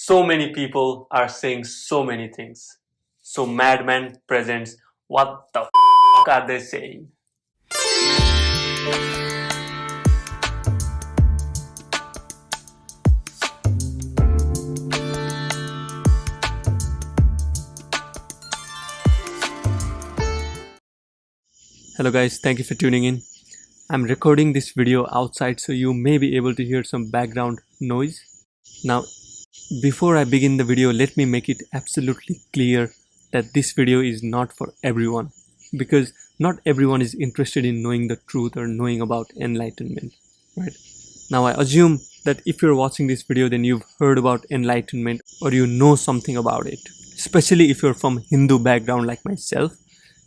So many people are saying so many things. So MadMan presents What the are they saying? Hello guys, thank you for tuning in. I'm recording this video outside, so you may be able to hear some background noise. Now, before I begin the video, let me make it absolutely clear that this video is not for everyone, because not everyone is interested in knowing the truth or knowing about enlightenment, right? Now, I assume that if you're watching this video, then you've heard about enlightenment or you know something about it. Especially if you're from Hindu background like myself,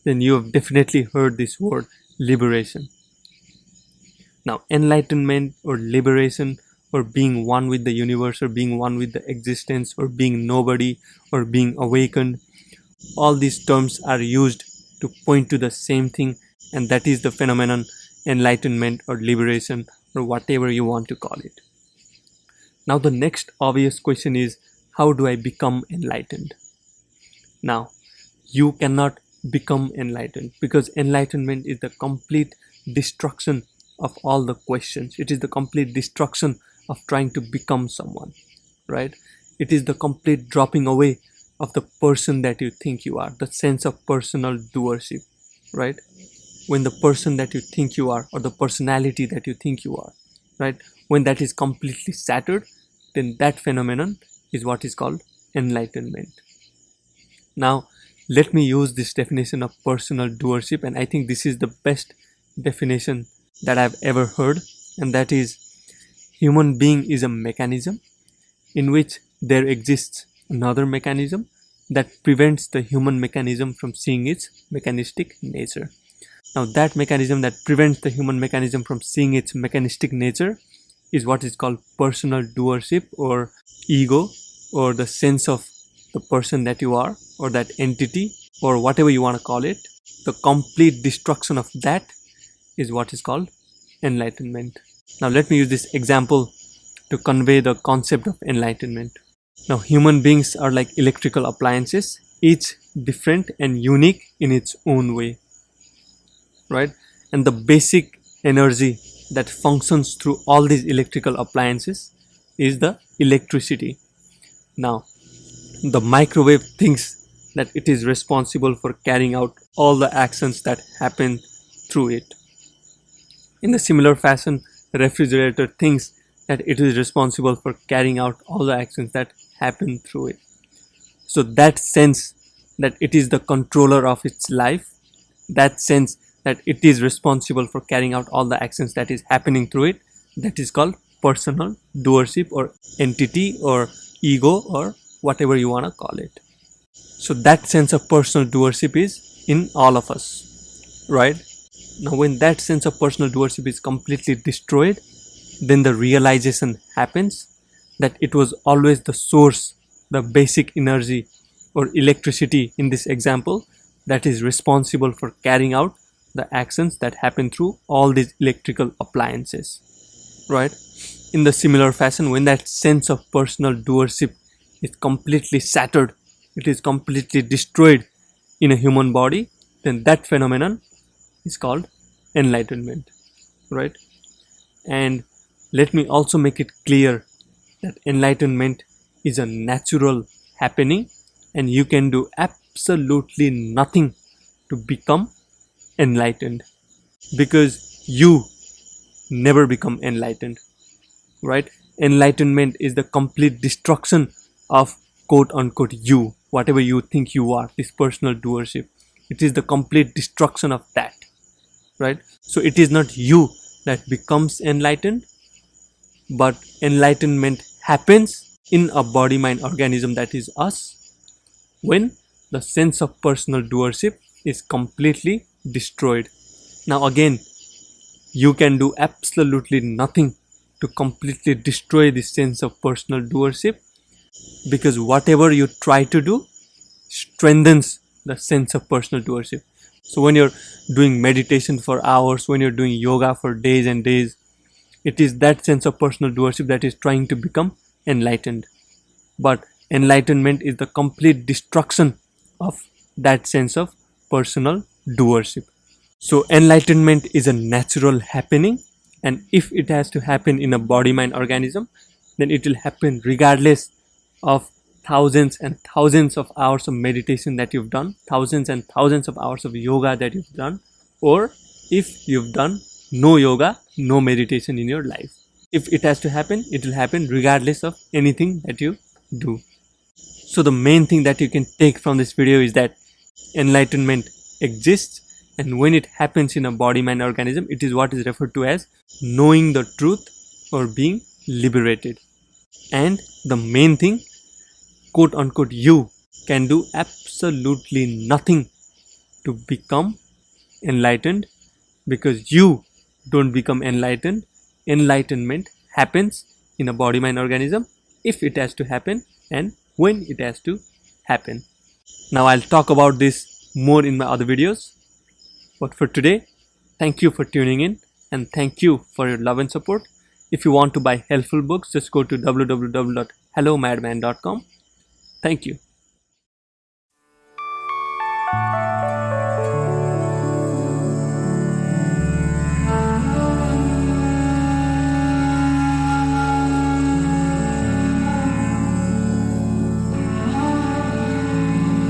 then you have definitely heard this word liberation. Now, enlightenment or liberation or being one with the universe or being one with the existence or being nobody or being awakened, all these terms are used to point to the same thing, and that is the phenomenon enlightenment or liberation or whatever you want to call it. Now, the next obvious question is, how do I become enlightened? Now, you cannot become enlightened, because enlightenment is the complete destruction of all the questions. It is the complete destruction of trying to become someone, right? It is the complete dropping away of the person that you think you are, the sense of personal doership, right? When the person that you think you are or the personality that you think you are, right, when that is completely shattered, then that phenomenon is what is called enlightenment. Now, let me use this definition of personal doership, and I think this is the best definition that I've ever heard, and that is, human being is a mechanism in which there exists another mechanism that prevents the human mechanism from seeing its mechanistic nature. Now, that mechanism that prevents the human mechanism from seeing its mechanistic nature is what is called personal doership or ego, or the sense of the person that you are, or that entity, or whatever you want to call it. The complete destruction of that is what is called enlightenment. Now, let me use this example to convey the concept of enlightenment. Now, human beings are like electrical appliances, each different and unique in its own way, right? And the basic energy that functions through all these electrical appliances is the electricity. Now, the microwave thinks that it is responsible for carrying out all the actions that happen through it. In a similar fashion, the refrigerator thinks that it is responsible for carrying out all the actions that happen through it. So that sense that it is the controller of its life, that sense that it is responsible for carrying out all the actions that is happening through it, that is called personal doership or entity or ego or whatever you want to call it. So that sense of personal doership is in all of us, right? Now, when that sense of personal doership is completely destroyed, then the realization happens that it was always the source, the basic energy or electricity in this example, that is responsible for carrying out the actions that happen through all these electrical appliances, right? In the similar fashion, when that sense of personal doership is completely shattered, it is completely destroyed in a human body, then that phenomenon is called enlightenment, right? And let me also make it clear that enlightenment is a natural happening, and you can do absolutely nothing to become enlightened, because you never become enlightened, right? Enlightenment is the complete destruction of quote unquote you, whatever you think you are, this personal doership. It is the complete destruction of that, right? So it is not you that becomes enlightened, but enlightenment happens in a body mind organism that is us, when the sense of personal doership is completely destroyed. Now, again, you can do absolutely nothing to completely destroy this sense of personal doership, because whatever you try to do strengthens the sense of personal doership. So when you're doing meditation for hours, when you're doing yoga for days and days, it is that sense of personal doership that is trying to become enlightened. but enlightenment is the complete destruction of that sense of personal doership. So enlightenment is a natural happening, and if it has to happen in a body mind organism, then it will happen regardless of thousands and thousands of hours of meditation that you've done, thousands and thousands of hours of yoga that you've done, or if you've done no yoga, no meditation in your life. If it has to happen, it will happen regardless of anything that you do. So the main thing that you can take from this video is that enlightenment exists, and when it happens in a body mind organism, it is what is referred to as knowing the truth or being liberated. And the main thing, quote unquote, you can do absolutely nothing to become enlightened, because you don't become enlightened. Enlightenment happens in a body mind organism if it has to happen and when it has to happen. Now I'll talk about this more in my other videos, but for today, thank you for tuning in and thank you for your love and support. If you want to buy helpful books, just go to www.hellomadman.com. Thank you.